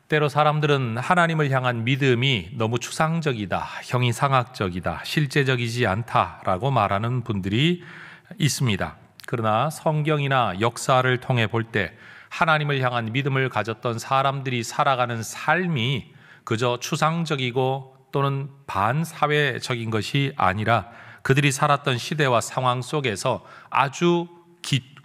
때로 사람들은 하나님을 향한 믿음이 너무 추상적이다, 형이상학적이다, 실제적이지 않다라고 말하는 분들이 있습니다. 그러나 성경이나 역사를 통해 볼 때 하나님을 향한 믿음을 가졌던 사람들이 살아가는 삶이 그저 추상적이고 또는 반사회적인 것이 아니라 그들이 살았던 시대와 상황 속에서 아주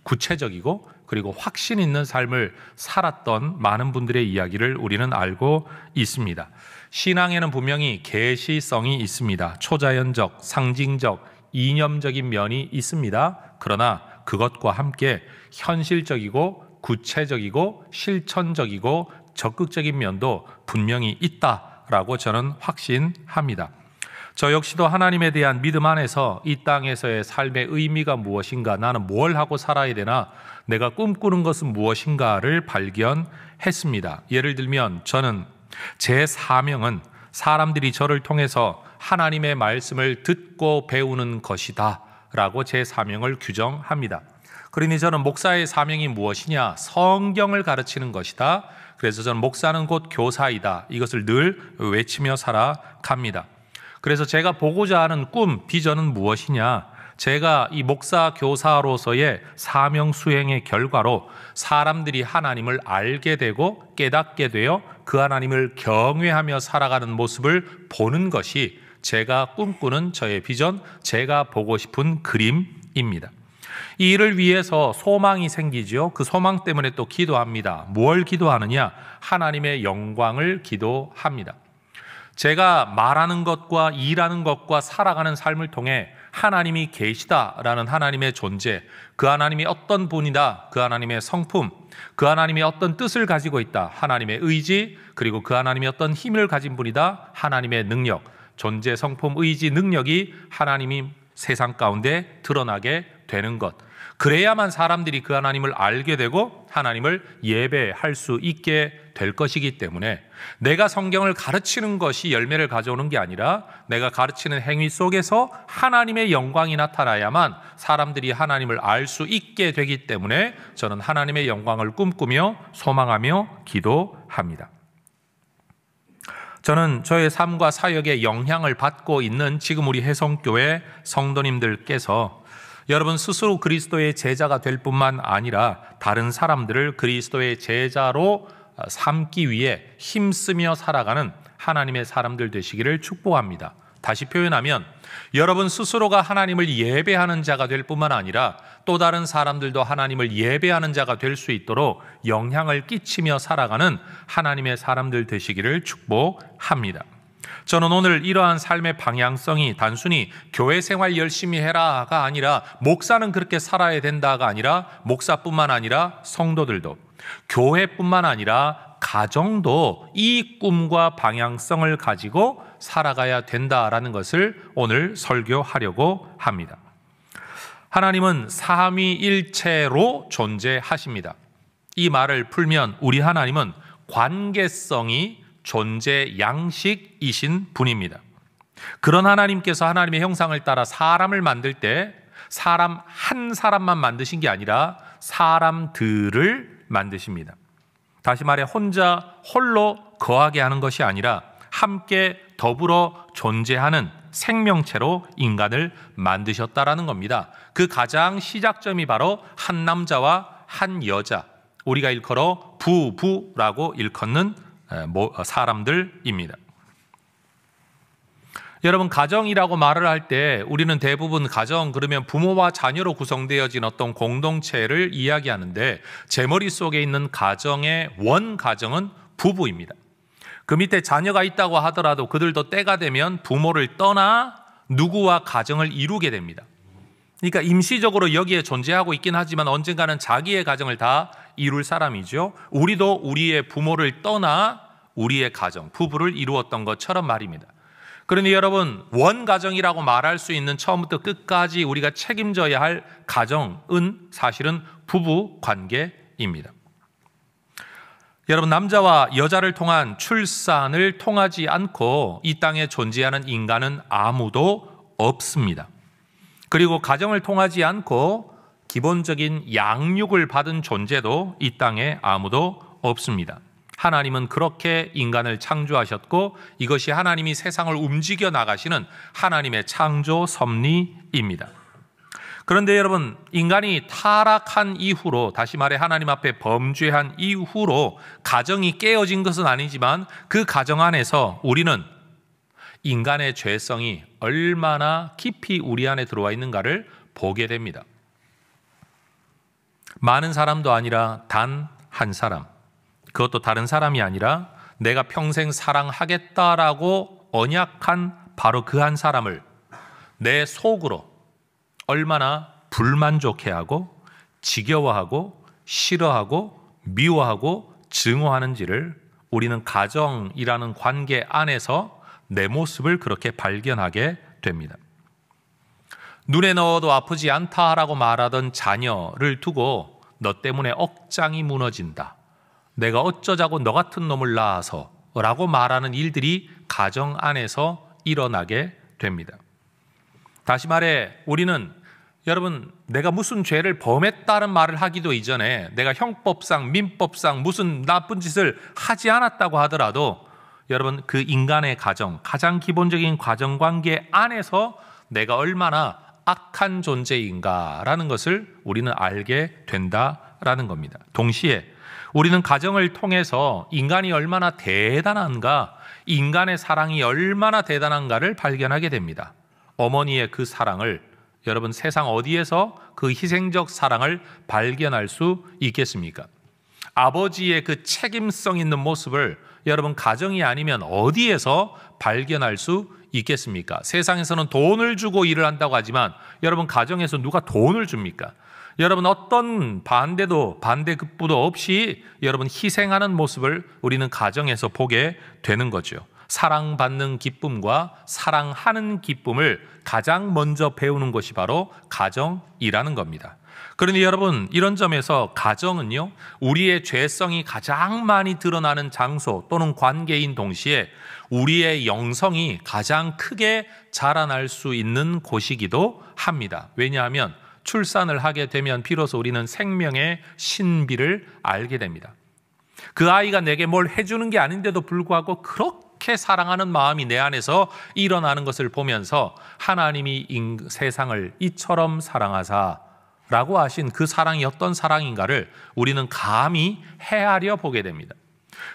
구체적이고 그리고 확신 있는 삶을 살았던 많은 분들의 이야기를 우리는 알고 있습니다. 신앙에는 분명히 계시성이 있습니다. 초자연적, 상징적, 이념적인 면이 있습니다. 그러나 그것과 함께 현실적이고 구체적이고 실천적이고 적극적인 면도 분명히 있다라고 저는 확신합니다. 저 역시도 하나님에 대한 믿음 안에서 이 땅에서의 삶의 의미가 무엇인가, 나는 뭘 하고 살아야 되나, 내가 꿈꾸는 것은 무엇인가를 발견했습니다. 예를 들면 저는 제 사명은 사람들이 저를 통해서 하나님의 말씀을 듣고 배우는 것이다 라고 제 사명을 규정합니다. 그러니 저는 목사의 사명이 무엇이냐? 성경을 가르치는 것이다. 그래서 저는 목사는 곧 교사이다. 이것을 늘 외치며 살아갑니다. 그래서 제가 보고자 하는 꿈, 비전은 무엇이냐? 제가 이 목사 교사로서의 사명 수행의 결과로 사람들이 하나님을 알게 되고 깨닫게 되어 그 하나님을 경외하며 살아가는 모습을 보는 것이 제가 꿈꾸는 저의 비전, 제가 보고 싶은 그림입니다. 이 일을 위해서 소망이 생기죠. 그 소망 때문에 또 기도합니다. 뭘 기도하느냐? 하나님의 영광을 기도합니다. 제가 말하는 것과 일하는 것과 살아가는 삶을 통해 하나님이 계시다라는 하나님의 존재, 그 하나님이 어떤 분이다, 그 하나님의 성품, 그 하나님이 어떤 뜻을 가지고 있다, 하나님의 의지, 그리고 그 하나님이 어떤 힘을 가진 분이다, 하나님의 능력, 존재, 성품, 의지, 능력이 하나님이 세상 가운데 드러나게 되는 것. 그래야만 사람들이 그 하나님을 알게 되고 하나님을 예배할 수 있게 될 것이기 때문에 내가 성경을 가르치는 것이 열매를 가져오는 게 아니라 내가 가르치는 행위 속에서 하나님의 영광이 나타나야만 사람들이 하나님을 알 수 있게 되기 때문에 저는 하나님의 영광을 꿈꾸며 소망하며 기도합니다. 저는 저의 삶과 사역에 영향을 받고 있는 지금 우리 해성교회 성도님들께서 여러분 스스로 그리스도의 제자가 될 뿐만 아니라 다른 사람들을 그리스도의 제자로 삼기 위해 힘쓰며 살아가는 하나님의 사람들 되시기를 축복합니다. 다시 표현하면 여러분 스스로가 하나님을 예배하는 자가 될 뿐만 아니라 또 다른 사람들도 하나님을 예배하는 자가 될 수 있도록 영향을 끼치며 살아가는 하나님의 사람들 되시기를 축복합니다. 저는 오늘 이러한 삶의 방향성이 단순히 교회 생활 열심히 해라가 아니라 목사는 그렇게 살아야 된다가 아니라 목사뿐만 아니라 성도들도 교회뿐만 아니라 가정도 이 꿈과 방향성을 가지고 살아가야 된다라는 것을 오늘 설교하려고 합니다. 하나님은 삼위일체로 존재하십니다. 이 말을 풀면 우리 하나님은 관계성이 존재 양식이신 분입니다. 그런 하나님께서 하나님의 형상을 따라 사람을 만들 때 사람 한 사람만 만드신 게 아니라 사람들을 만드십니다. 다시 말해 혼자 홀로 거하게 하는 것이 아니라 함께 더불어 존재하는 생명체로 인간을 만드셨다라는 겁니다. 그 가장 시작점이 바로 한 남자와 한 여자, 우리가 일컬어 부부라고 일컫는 사람들입니다. 여러분 가정이라고 말을 할 때 우리는 대부분 가정 그러면 부모와 자녀로 구성되어진 어떤 공동체를 이야기하는데 제 머릿속에 있는 가정의 원가정은 부부입니다. 그 밑에 자녀가 있다고 하더라도 그들도 때가 되면 부모를 떠나 누구와 가정을 이루게 됩니다. 그러니까 임시적으로 여기에 존재하고 있긴 하지만 언젠가는 자기의 가정을 다 이룰 사람이죠. 우리도 우리의 부모를 떠나 우리의 가정, 부부를 이루었던 것처럼 말입니다. 그러니 여러분 원가정이라고 말할 수 있는 처음부터 끝까지 우리가 책임져야 할 가정은 사실은 부부 관계입니다. 여러분 남자와 여자를 통한 출산을 통하지 않고 이 땅에 존재하는 인간은 아무도 없습니다. 그리고 가정을 통하지 않고 기본적인 양육을 받은 존재도 이 땅에 아무도 없습니다. 하나님은 그렇게 인간을 창조하셨고 이것이 하나님이 세상을 움직여 나가시는 하나님의 창조 섭리입니다. 그런데 여러분, 인간이 타락한 이후로, 다시 말해 하나님 앞에 범죄한 이후로 가정이 깨어진 것은 아니지만 그 가정 안에서 우리는 인간의 죄성이 얼마나 깊이 우리 안에 들어와 있는가를 보게 됩니다. 많은 사람도 아니라 단 한 사람, 그것도 다른 사람이 아니라 내가 평생 사랑하겠다라고 언약한 바로 그 한 사람을 내 속으로 얼마나 불만족해하고 지겨워하고 싫어하고 미워하고 증오하는지를 우리는 가정이라는 관계 안에서 내 모습을 그렇게 발견하게 됩니다. 눈에 넣어도 아프지 않다라고 말하던 자녀를 두고 너 때문에 억장이 무너진다, 내가 어쩌자고 너 같은 놈을 낳아서 라고 말하는 일들이 가정 안에서 일어나게 됩니다. 다시 말해 우리는, 여러분, 내가 무슨 죄를 범했다는 말을 하기도 이전에 내가 형법상 민법상 무슨 나쁜 짓을 하지 않았다고 하더라도 여러분, 그 인간의 가정, 가장 기본적인 가정관계 안에서 내가 얼마나 악한 존재인가라는 것을 우리는 알게 된다라는 겁니다. 동시에 우리는 가정을 통해서 인간이 얼마나 대단한가, 인간의 사랑이 얼마나 대단한가를 발견하게 됩니다. 어머니의 그 사랑을 여러분, 세상 어디에서 그 희생적 사랑을 발견할 수 있겠습니까? 아버지의 그 책임성 있는 모습을 여러분, 가정이 아니면 어디에서 발견할 수 있겠습니까? 세상에서는 돈을 주고 일을 한다고 하지만 여러분, 가정에서 누가 돈을 줍니까? 여러분, 어떤 반대급부도 없이 여러분 희생하는 모습을 우리는 가정에서 보게 되는 거죠. 사랑받는 기쁨과 사랑하는 기쁨을 가장 먼저 배우는 것이 바로 가정이라는 겁니다. 그러니 여러분, 이런 점에서 가정은요, 우리의 죄성이 가장 많이 드러나는 장소 또는 관계인 동시에 우리의 영성이 가장 크게 자라날 수 있는 곳이기도 합니다. 왜냐하면 출산을 하게 되면 비로소 우리는 생명의 신비를 알게 됩니다. 그 아이가 내게 뭘 해주는 게 아닌데도 불구하고 그렇게 사랑하는 마음이 내 안에서 일어나는 것을 보면서 하나님이 세상을 이처럼 사랑하사 라고 하신 그 사랑이 어떤 사랑인가를 우리는 감히 헤아려 보게 됩니다.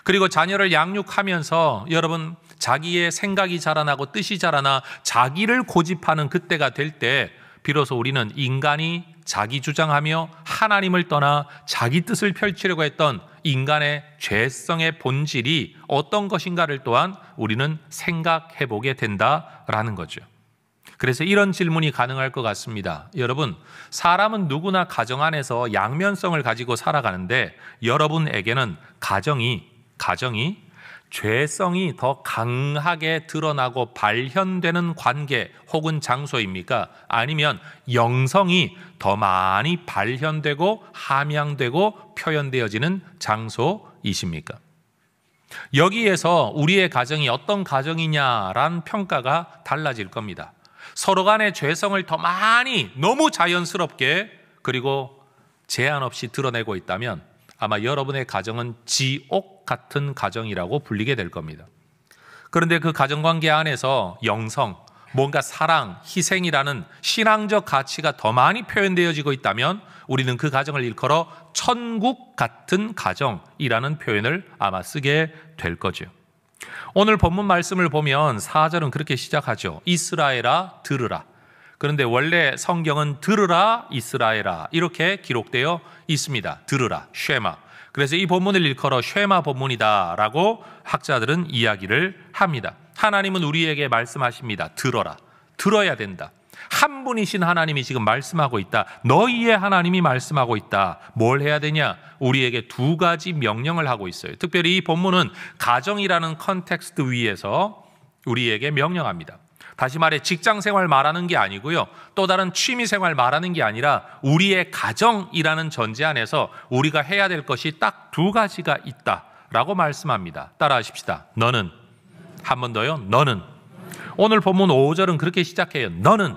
그리고 자녀를 양육하면서 여러분, 자기의 생각이 자라나고 뜻이 자라나 자기를 고집하는 그때가 될 때 비로소 우리는 인간이 자기 주장하며 하나님을 떠나 자기 뜻을 펼치려고 했던 인간의 죄성의 본질이 어떤 것인가를 또한 우리는 생각해 보게 된다라는 거죠. 그래서 이런 질문이 가능할 것 같습니다. 여러분, 사람은 누구나 가정 안에서 양면성을 가지고 살아가는데 여러분에게는 가정이 죄성이 더 강하게 드러나고 발현되는 관계 혹은 장소입니까? 아니면 영성이 더 많이 발현되고 함양되고 표현되어지는 장소이십니까? 여기에서 우리의 가정이 어떤 가정이냐라는 평가가 달라질 겁니다. 서로 간의 죄성을 더 많이 너무 자연스럽게 그리고 제한 없이 드러내고 있다면 아마 여러분의 가정은 지옥 같은 가정이라고 불리게 될 겁니다. 그런데 그 가정관계 안에서 영성, 뭔가 사랑, 희생이라는 신앙적 가치가 더 많이 표현되어지고 있다면 우리는 그 가정을 일컬어 천국 같은 가정이라는 표현을 아마 쓰게 될 거죠. 오늘 본문 말씀을 보면 4절은 그렇게 시작하죠. 이스라엘아 들으라. 그런데 원래 성경은 들으라 이스라엘아 이렇게 기록되어 있습니다. 들으라, 쉐마. 그래서 이 본문을 일컬어 쉐마 본문이다라고 학자들은 이야기를 합니다. 하나님은 우리에게 말씀하십니다. 들어라. 들어야 된다. 한 분이신 하나님이 지금 말씀하고 있다. 너희의 하나님이 말씀하고 있다. 뭘 해야 되냐? 우리에게 두 가지 명령을 하고 있어요. 특별히 이 본문은 가정이라는 컨텍스트 위에서 우리에게 명령합니다. 다시 말해 직장 생활 말하는 게 아니고요. 또 다른 취미 생활 말하는 게 아니라 우리의 가정이라는 전제 안에서 우리가 해야 될 것이 딱 두 가지가 있다라고 말씀합니다. 따라하십시다. 너는. 한 번 더요. 너는. 오늘 본문 5절은 그렇게 시작해요. 너는.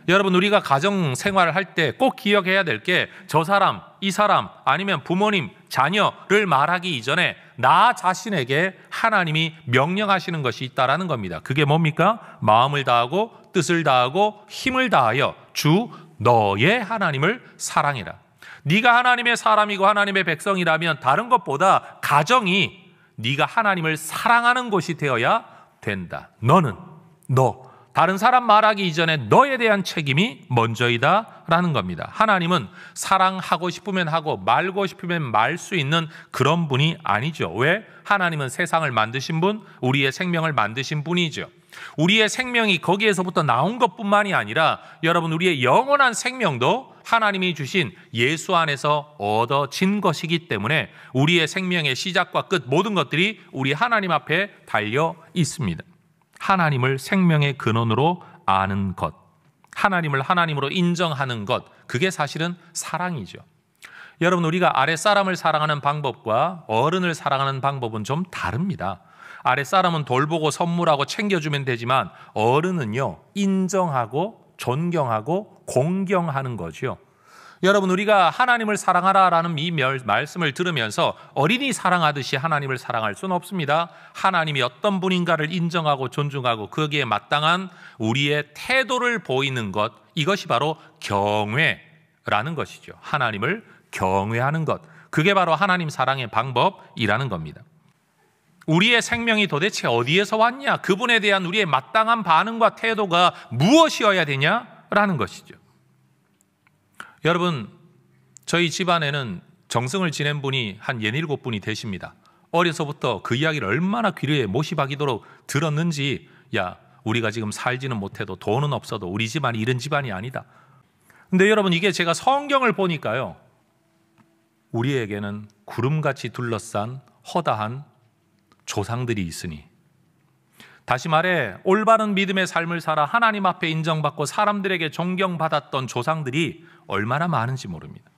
여러분, 우리가 가정 생활을 할 때 꼭 기억해야 될 게 저 사람, 이 사람, 아니면 부모님, 자녀를 말하기 이전에 나 자신에게 하나님이 명령하시는 것이 있다라는 겁니다. 그게 뭡니까? 마음을 다하고 뜻을 다하고 힘을 다하여 주 너의 하나님을 사랑해라. 네가 하나님의 사람이고 하나님의 백성이라면 다른 것보다 가정이 네가 하나님을 사랑하는 곳이 되어야 된다. 너는 다른 사람 말하기 이전에 너에 대한 책임이 먼저이다 라는 겁니다. 하나님은 사랑하고 싶으면 하고 말고 싶으면 말 수 있는 그런 분이 아니죠. 왜? 하나님은 세상을 만드신 분, 우리의 생명을 만드신 분이죠. 우리의 생명이 거기에서부터 나온 것뿐만이 아니라 여러분 우리의 영원한 생명도 하나님이 주신 예수 안에서 얻어진 것이기 때문에 우리의 생명의 시작과 끝 모든 것들이 우리 하나님 앞에 달려 있습니다. 하나님을 생명의 근원으로 아는 것, 하나님을 하나님으로 인정하는 것, 그게 사실은 사랑이죠. 여러분 우리가 아랫사람을 사랑하는 방법과 어른을 사랑하는 방법은 좀 다릅니다. 아랫사람은 돌보고 선물하고 챙겨주면 되지만 어른은요 인정하고 존경하고 공경하는 거죠. 여러분 우리가 하나님을 사랑하라라는 이 말씀을 들으면서 어린이 사랑하듯이 하나님을 사랑할 수는 없습니다. 하나님이 어떤 분인가를 인정하고 존중하고 거기에 마땅한 우리의 태도를 보이는 것, 이것이 바로 경외라는 것이죠. 하나님을 경외하는 것, 그게 바로 하나님 사랑의 방법이라는 겁니다. 우리의 생명이 도대체 어디에서 왔냐? 그분에 대한 우리의 마땅한 반응과 태도가 무엇이어야 되냐라는 것이죠. 여러분 저희 집안에는 정승을 지낸 분이 한 67분이 되십니다. 어려서부터 그 이야기를 얼마나 귀에 못이 박이도록 들었는지, 야 우리가 지금 살지는 못해도 돈은 없어도 우리 집안이 이런 집안이 아니다. 근데 여러분 이게 제가 성경을 보니까요 우리에게는 구름같이 둘러싼 허다한 조상들이 있으니, 다시 말해 올바른 믿음의 삶을 살아 하나님 앞에 인정받고 사람들에게 존경받았던 조상들이 얼마나 많은지 모릅니다.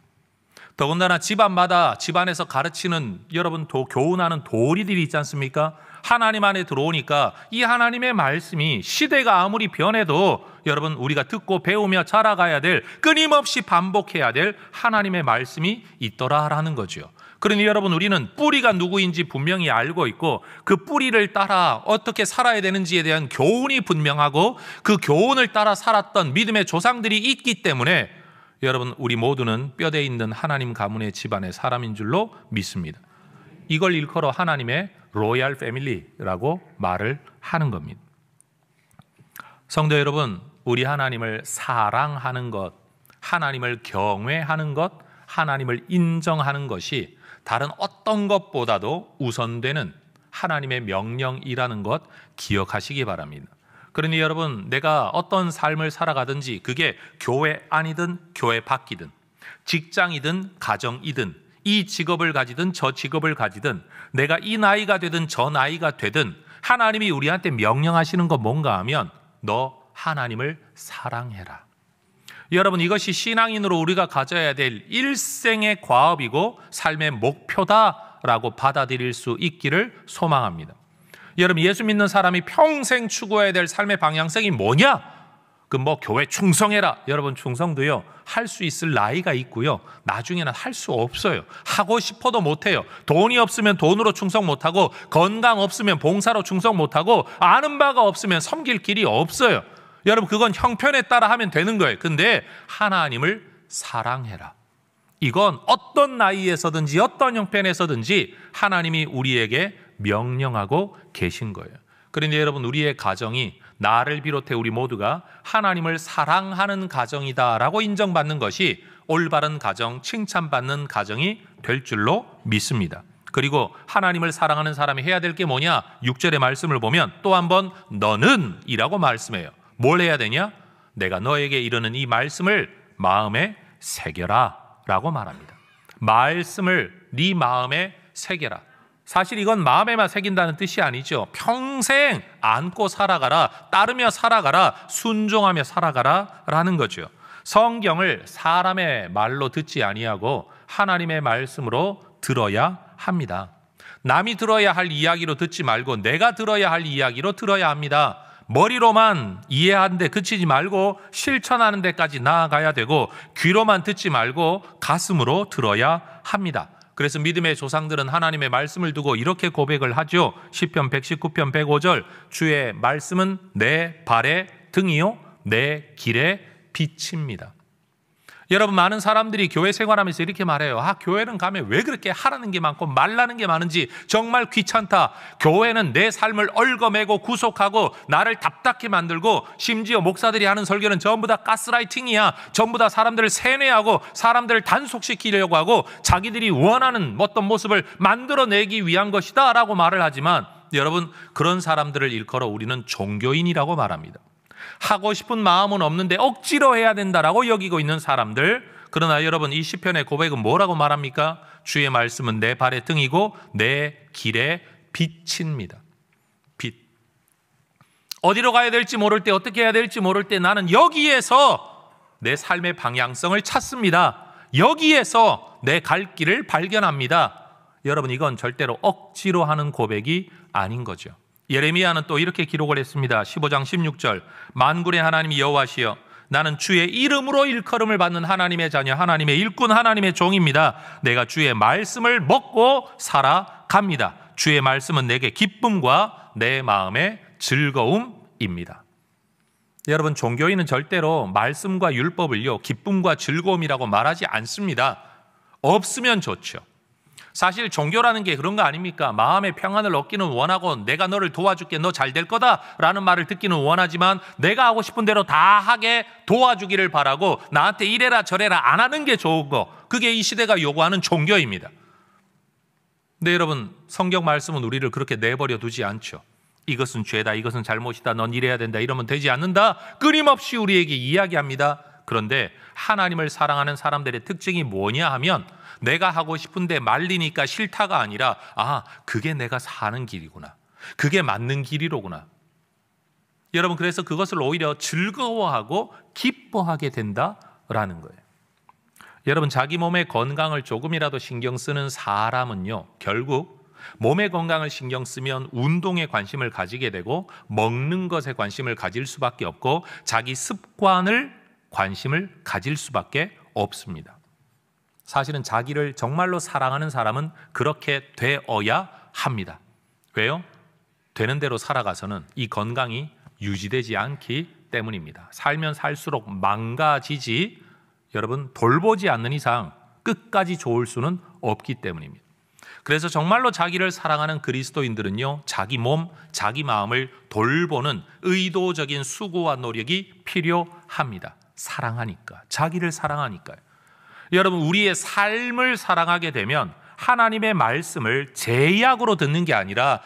더군다나 집안마다 집안에서 가르치는 여러분 교훈하는 도리들이 있지 않습니까? 하나님 안에 들어오니까 이 하나님의 말씀이 시대가 아무리 변해도 여러분 우리가 듣고 배우며 자라가야 될, 끊임없이 반복해야 될 하나님의 말씀이 있더라라는 거죠. 그러니 여러분 우리는 뿌리가 누구인지 분명히 알고 있고 그 뿌리를 따라 어떻게 살아야 되는지에 대한 교훈이 분명하고 그 교훈을 따라 살았던 믿음의 조상들이 있기 때문에 여러분 우리 모두는 뼈대 있는 하나님 가문의 집안의 사람인 줄로 믿습니다. 이걸 일컬어 하나님의 로얄 패밀리라고 말을 하는 겁니다. 성도 여러분, 우리 하나님을 사랑하는 것, 하나님을 경외하는 것, 하나님을 인정하는 것이 다른 어떤 것보다도 우선되는 하나님의 명령이라는 것 기억하시기 바랍니다. 그러니 여러분 내가 어떤 삶을 살아가든지 그게 교회 안이든 교회 밖이든 직장이든 가정이든 이 직업을 가지든 저 직업을 가지든 내가 이 나이가 되든 저 나이가 되든 하나님이 우리한테 명령하시는 건 뭔가 하면 너 하나님을 사랑해라. 여러분 이것이 신앙인으로 우리가 가져야 될 일생의 과업이고 삶의 목표다라고 받아들일 수 있기를 소망합니다. 여러분 예수 믿는 사람이 평생 추구해야 될 삶의 방향성이 뭐냐? 교회 충성해라. 여러분 충성도요 할 수 있을 나이가 있고요 나중에는 할 수 없어요. 하고 싶어도 못해요. 돈이 없으면 돈으로 충성 못하고 건강 없으면 봉사로 충성 못하고 아는 바가 없으면 섬길 길이 없어요. 여러분 그건 형편에 따라 하면 되는 거예요. 근데 하나님을 사랑해라. 이건 어떤 나이에서든지 어떤 형편에서든지 하나님이 우리에게 명령하고 계신 거예요. 그런데 여러분 우리의 가정이 나를 비롯해 우리 모두가 하나님을 사랑하는 가정이다라고 인정받는 것이 올바른 가정, 칭찬받는 가정이 될 줄로 믿습니다. 그리고 하나님을 사랑하는 사람이 해야 될 게 뭐냐? 6절의 말씀을 보면 또 한 번 너는 이라고 말씀해요. 뭘 해야 되냐? 내가 너에게 이르는 이 말씀을 마음에 새겨라 라고 말합니다. 말씀을 네 마음에 새겨라. 사실 이건 마음에만 새긴다는 뜻이 아니죠. 평생 안고 살아가라, 따르며 살아가라, 순종하며 살아가라 라는 거죠. 성경을 사람의 말로 듣지 아니하고 하나님의 말씀으로 들어야 합니다. 남이 들어야 할 이야기로 듣지 말고 내가 들어야 할 이야기로 들어야 합니다. 머리로만 이해하는데 그치지 말고 실천하는 데까지 나아가야 되고 귀로만 듣지 말고 가슴으로 들어야 합니다. 그래서 믿음의 조상들은 하나님의 말씀을 두고 이렇게 고백을 하죠. 시편 119편 105절, 주의 말씀은 내 발의 등이요 내 길의 빛입니다. 여러분, 많은 사람들이 교회 생활하면서 이렇게 말해요. 교회는 가면 왜 그렇게 하라는 게 많고 말라는 게 많은지 정말 귀찮다. 교회는 내 삶을 얽어매고 구속하고 나를 답답게 만들고, 심지어 목사들이 하는 설교는 전부 다 가스라이팅이야. 전부 다 사람들을 세뇌하고 사람들을 단속시키려고 하고 자기들이 원하는 어떤 모습을 만들어내기 위한 것이다 라고 말을 하지만, 여러분, 그런 사람들을 일컬어 우리는 종교인이라고 말합니다. 하고 싶은 마음은 없는데 억지로 해야 된다라고 여기고 있는 사람들. 그러나 여러분, 이 시편의 고백은 뭐라고 말합니까? 주의 말씀은 내 발의 등이고 내 길의 빛입니다. 빛. 어디로 가야 될지 모를 때, 어떻게 해야 될지 모를 때 나는 여기에서 내 삶의 방향성을 찾습니다. 여기에서 내 갈 길을 발견합니다. 여러분, 이건 절대로 억지로 하는 고백이 아닌 거죠. 예레미야는 또 이렇게 기록을 했습니다. 15장 16절, 만군의 하나님 여호와시여, 나는 주의 이름으로 일컬음을 받는 하나님의 자녀, 하나님의 일꾼, 하나님의 종입니다. 내가 주의 말씀을 먹고 살아갑니다. 주의 말씀은 내게 기쁨과 내 마음의 즐거움입니다. 여러분, 종교인은 절대로 말씀과 율법을요 기쁨과 즐거움이라고 말하지 않습니다. 없으면 좋죠. 사실 종교라는 게 그런 거 아닙니까? 마음의 평안을 얻기는 원하고 내가 너를 도와줄게, 너 잘 될 거다 라는 말을 듣기는 원하지만, 내가 하고 싶은 대로 다 하게 도와주기를 바라고 나한테 이래라 저래라 안 하는 게 좋은 거, 그게 이 시대가 요구하는 종교입니다. 근데 여러분, 성경 말씀은 우리를 그렇게 내버려 두지 않죠. 이것은 죄다, 이것은 잘못이다, 넌 이래야 된다, 이러면 되지 않는다, 끊임없이 우리에게 이야기합니다. 그런데 하나님을 사랑하는 사람들의 특징이 뭐냐 하면, 내가 하고 싶은데 말리니까 싫다가 아니라, 그게 내가 사는 길이구나, 그게 맞는 길이로구나. 여러분, 그래서 그것을 오히려 즐거워하고 기뻐하게 된다라는 거예요. 여러분, 자기 몸의 건강을 조금이라도 신경 쓰는 사람은요, 결국 몸의 건강을 신경 쓰면 운동에 관심을 가지게 되고 먹는 것에 관심을 가질 수밖에 없고 자기 습관을 관심을 가질 수밖에 없습니다. 사실은 자기를 정말로 사랑하는 사람은 그렇게 되어야 합니다. 왜요? 되는 대로 살아가서는 이 건강이 유지되지 않기 때문입니다. 살면 살수록 망가지지, 여러분, 돌보지 않는 이상 끝까지 좋을 수는 없기 때문입니다. 그래서 정말로 자기를 사랑하는 그리스도인들은요, 자기 몸, 자기 마음을 돌보는 의도적인 수고와 노력이 필요합니다. 사랑하니까, 자기를 사랑하니까요. 여러분, 우리의 삶을 사랑하게 되면 하나님의 말씀을 제약으로 듣는 게 아니라,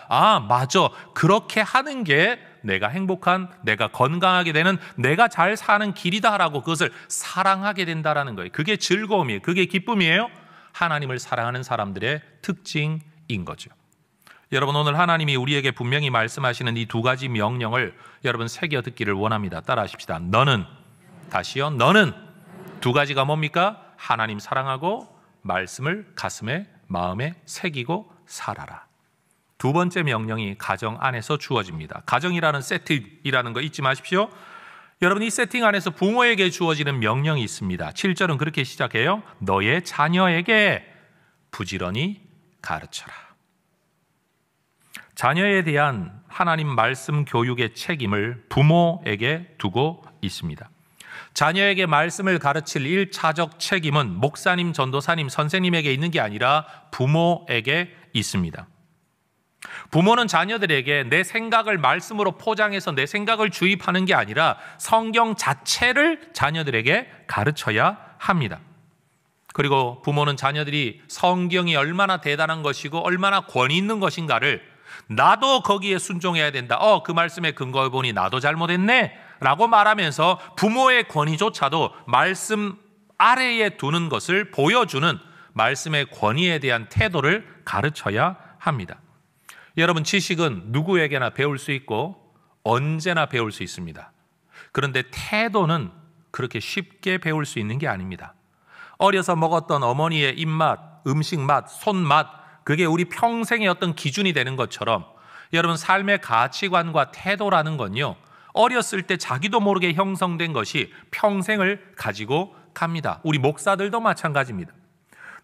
맞아, 그렇게 하는 게 내가 행복한, 내가 건강하게 되는, 내가 잘 사는 길이다라고 그것을 사랑하게 된다라는 거예요. 그게 즐거움이에요. 그게 기쁨이에요. 하나님을 사랑하는 사람들의 특징인 거죠. 여러분, 오늘 하나님이 우리에게 분명히 말씀하시는 이 두 가지 명령을 여러분 새겨 듣기를 원합니다. 따라하십시다. 너는, 다시요, 너는 두 가지가 뭡니까? 하나님 사랑하고 말씀을 가슴에, 마음에 새기고 살아라. 두 번째 명령이 가정 안에서 주어집니다. 가정이라는 세팅이라는 거 잊지 마십시오. 여러분, 이 세팅 안에서 부모에게 주어지는 명령이 있습니다. 7절은 그렇게 시작해요. 너의 자녀에게 부지런히 가르쳐라. 자녀에 대한 하나님 말씀 교육의 책임을 부모에게 두고 있습니다. 자녀에게 말씀을 가르칠 1차적 책임은 목사님, 전도사님, 선생님에게 있는 게 아니라 부모에게 있습니다. 부모는 자녀들에게 내 생각을 말씀으로 포장해서 내 생각을 주입하는 게 아니라 성경 자체를 자녀들에게 가르쳐야 합니다. 그리고 부모는 자녀들이 성경이 얼마나 대단한 것이고 얼마나 권위 있는 것인가를, 나도 거기에 순종해야 된다, 그 말씀에 근거해 보니 나도 잘못했네 라고 말하면서 부모의 권위조차도 말씀 아래에 두는 것을 보여주는 말씀의 권위에 대한 태도를 가르쳐야 합니다. 여러분, 지식은 누구에게나 배울 수 있고 언제나 배울 수 있습니다. 그런데 태도는 그렇게 쉽게 배울 수 있는 게 아닙니다. 어려서 먹었던 어머니의 입맛, 음식 맛, 손맛, 그게 우리 평생의 어떤 기준이 되는 것처럼 여러분, 삶의 가치관과 태도라는 건요, 어렸을 때 자기도 모르게 형성된 것이 평생을 가지고 갑니다. 우리 목사들도 마찬가지입니다.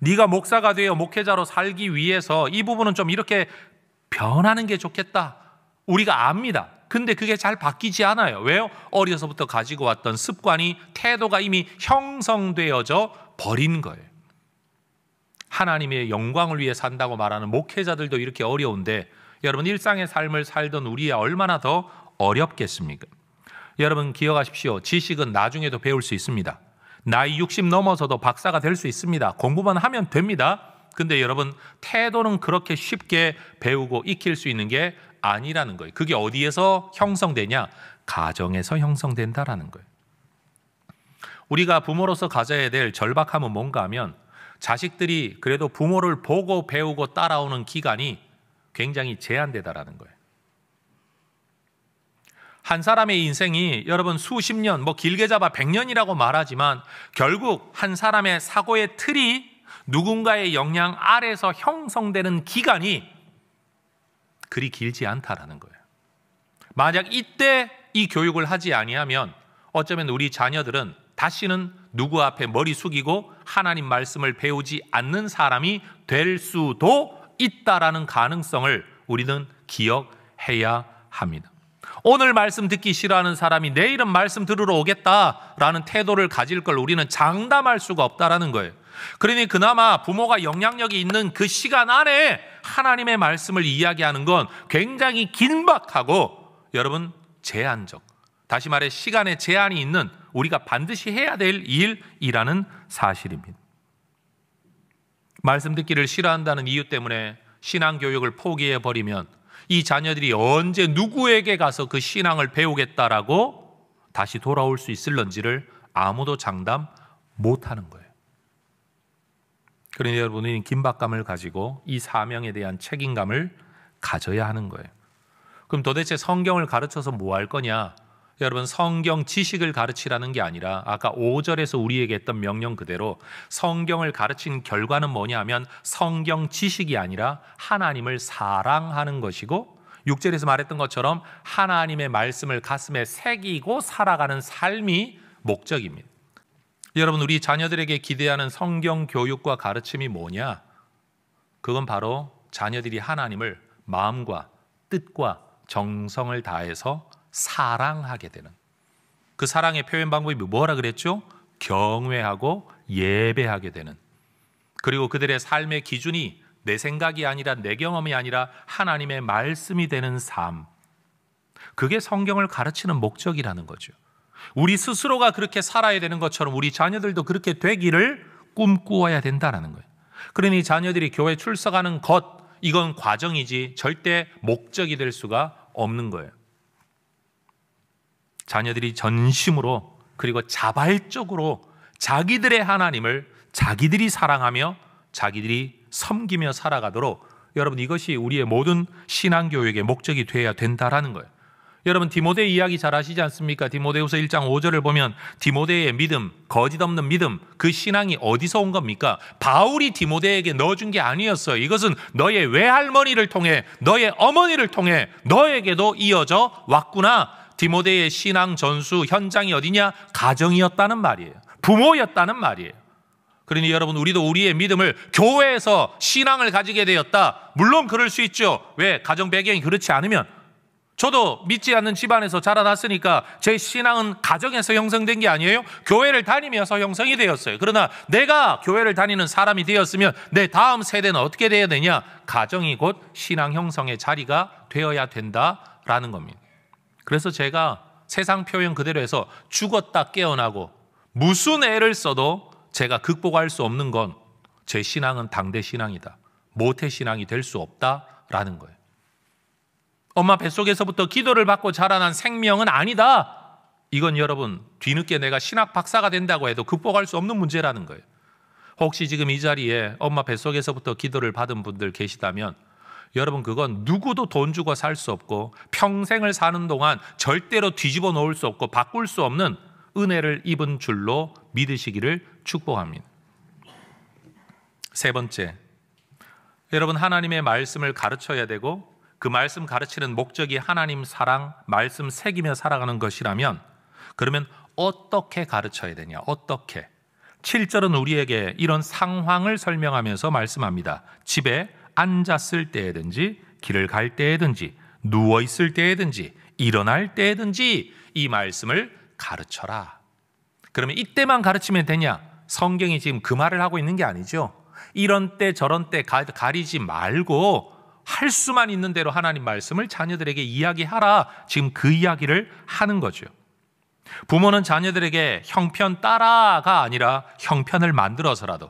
네가 목사가 되어 목회자로 살기 위해서 이 부분은 좀 이렇게 변하는 게 좋겠다. 우리가 압니다. 근데 그게 잘 바뀌지 않아요. 왜요? 어려서부터 가지고 왔던 습관이, 태도가 이미 형성되어져 버린 거예요. 하나님의 영광을 위해 산다고 말하는 목회자들도 이렇게 어려운데 여러분, 일상의 삶을 살던 우리야 얼마나 더 어렵겠습니까? 여러분 기억하십시오. 지식은 나중에도 배울 수 있습니다. 나이 60 넘어서도 박사가 될 수 있습니다. 공부만 하면 됩니다. 근데 여러분, 태도는 그렇게 쉽게 배우고 익힐 수 있는 게 아니라는 거예요. 그게 어디에서 형성되냐? 가정에서 형성된다라는 거예요. 우리가 부모로서 가져야 될 절박함은 뭔가 하면, 자식들이 그래도 부모를 보고 배우고 따라오는 기간이 굉장히 제한되다라는 거예요. 한 사람의 인생이 여러분 수십 년, 길게 잡아 100년이라고 말하지만 결국 한 사람의 사고의 틀이 누군가의 영향 아래서 형성되는 기간이 그리 길지 않다라는 거예요. 만약 이때 이 교육을 하지 아니하면 어쩌면 우리 자녀들은 다시는 누구 앞에 머리 숙이고 하나님 말씀을 배우지 않는 사람이 될 수도 있다라는 가능성을 우리는 기억해야 합니다. 오늘 말씀 듣기 싫어하는 사람이 내일은 말씀 들으러 오겠다라는 태도를 가질 걸 우리는 장담할 수가 없다라는 거예요. 그러니 그나마 부모가 영향력이 있는 그 시간 안에 하나님의 말씀을 이야기하는 건 굉장히 긴박하고 여러분 제한적, 다시 말해 시간에 제한이 있는, 우리가 반드시 해야 될 일이라는 사실입니다. 말씀 듣기를 싫어한다는 이유 때문에 신앙교육을 포기해버리면 이 자녀들이 언제 누구에게 가서 그 신앙을 배우겠다라고 다시 돌아올 수 있을런지를 아무도 장담 못하는 거예요. 그러니 여러분은 긴박감을 가지고 이 사명에 대한 책임감을 가져야 하는 거예요. 그럼 도대체 성경을 가르쳐서 뭐 할 거냐? 여러분, 성경 지식을 가르치라는 게 아니라 아까 5절에서 우리에게 했던 명령 그대로 성경을 가르친 결과는 뭐냐 하면 성경 지식이 아니라 하나님을 사랑하는 것이고, 6절에서 말했던 것처럼 하나님의 말씀을 가슴에 새기고 살아가는 삶이 목적입니다. 여러분, 우리 자녀들에게 기대하는 성경 교육과 가르침이 뭐냐? 그건 바로 자녀들이 하나님을 마음과 뜻과 정성을 다해서 사랑하게 되는, 그 사랑의 표현 방법이 뭐라 그랬죠? 경외하고 예배하게 되는, 그리고 그들의 삶의 기준이 내 생각이 아니라 내 경험이 아니라 하나님의 말씀이 되는 삶, 그게 성경을 가르치는 목적이라는 거죠. 우리 스스로가 그렇게 살아야 되는 것처럼 우리 자녀들도 그렇게 되기를 꿈꾸어야 된다는 거예요. 그러니 자녀들이 교회 출석하는 것, 이건 과정이지 절대 목적이 될 수가 없는 거예요. 자녀들이 전심으로 그리고 자발적으로 자기들의 하나님을 자기들이 사랑하며 자기들이 섬기며 살아가도록, 여러분, 이것이 우리의 모든 신앙교육의 목적이 되어야 된다라는 거예요. 여러분, 디모데 이야기 잘 아시지 않습니까? 디모데후서 1장 5절을 보면 디모데의 믿음, 거짓 없는 믿음, 그 신앙이 어디서 온 겁니까? 바울이 디모데에게 넣어준 게 아니었어요. 이것은 너의 외할머니를 통해, 너의 어머니를 통해 너에게도 이어져 왔구나. 디모데의 신앙 전수 현장이 어디냐? 가정이었다는 말이에요. 부모였다는 말이에요. 그러니 여러분, 우리도 우리의 믿음을 교회에서 신앙을 가지게 되었다. 물론 그럴 수 있죠. 왜? 가정 배경이 그렇지 않으면. 저도 믿지 않는 집안에서 자라났으니까 제 신앙은 가정에서 형성된 게 아니에요. 교회를 다니면서 형성이 되었어요. 그러나 내가 교회를 다니는 사람이 되었으면 내 다음 세대는 어떻게 되어야 되냐? 가정이 곧 신앙 형성의 자리가 되어야 된다라는 겁니다. 그래서 제가 세상 표현 그대로 해서 죽었다 깨어나고 무슨 애를 써도 제가 극복할 수 없는 건 제 신앙은 당대 신앙이다, 모태 신앙이 될 수 없다라는 거예요. 엄마 뱃속에서부터 기도를 받고 자라난 생명은 아니다. 이건 여러분, 뒤늦게 내가 신학 박사가 된다고 해도 극복할 수 없는 문제라는 거예요. 혹시 지금 이 자리에 엄마 뱃속에서부터 기도를 받은 분들 계시다면 여러분, 그건 누구도 돈 주고 살 수 없고 평생을 사는 동안 절대로 뒤집어 놓을 수 없고 바꿀 수 없는 은혜를 입은 줄로 믿으시기를 축복합니다. 세 번째, 여러분, 하나님의 말씀을 가르쳐야 되고 그 말씀 가르치는 목적이 하나님 사랑, 말씀 새기며 살아가는 것이라면, 그러면 어떻게 가르쳐야 되냐? 어떻게? 7절은 우리에게 이런 상황을 설명하면서 말씀합니다. 집에 앉았을 때든지 길을 갈 때든지 누워 있을 때든지 일어날 때든지 이 말씀을 가르쳐라. 그러면 이때만 가르치면 되냐? 성경이 지금 그 말을 하고 있는 게 아니죠. 이런 때 저런 때 가리지 말고 할 수만 있는 대로 하나님 말씀을 자녀들에게 이야기하라. 지금 그 이야기를 하는 거죠. 부모는 자녀들에게 형편 따라가 아니라 형편을 만들어서라도,